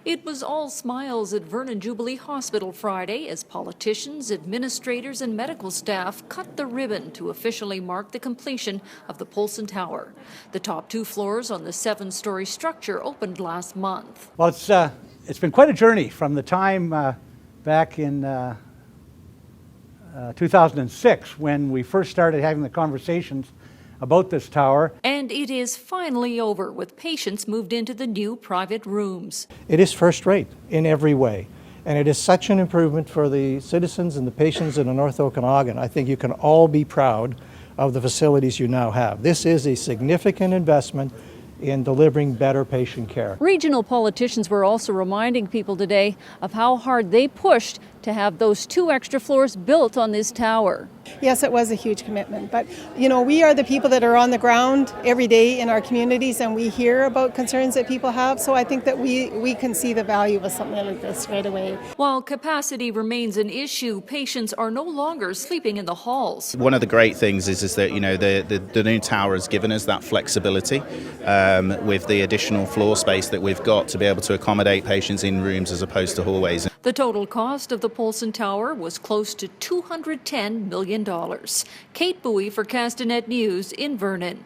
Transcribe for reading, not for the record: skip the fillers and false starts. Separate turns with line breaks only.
It was all smiles at Vernon Jubilee Hospital Friday as politicians, administrators, and medical staff cut the ribbon to officially mark the completion of the Polson Tower. The top 2 floors on the 7-story structure opened last month.
Well, it's been quite a journey from the time back in 2006 when we first started having the conversations about this tower.
And it is finally over, with patients moved into the new private rooms.
It is first rate in every way, and it is such an improvement for the citizens and the patients in the North Okanagan. I think you can all be proud of the facilities you now have. This is a significant investment in delivering better patient care.
Regional politicians were also reminding people today of how hard they pushed to have those 2 extra floors built on this tower.
Yes, it was a huge commitment, but we are the people that are on the ground every day in our communities, and we hear about concerns that people have, so I think that we can see the value of something like this right away.
While capacity remains an issue, patients are no longer sleeping in the halls.
One of the great things is that the new tower has given us that flexibility with the additional floor space that we've got to be able to accommodate patients in rooms as opposed to hallways.
The total cost of the Polson Tower was close to $210 million. Kate Bouey for Castanet News in Vernon.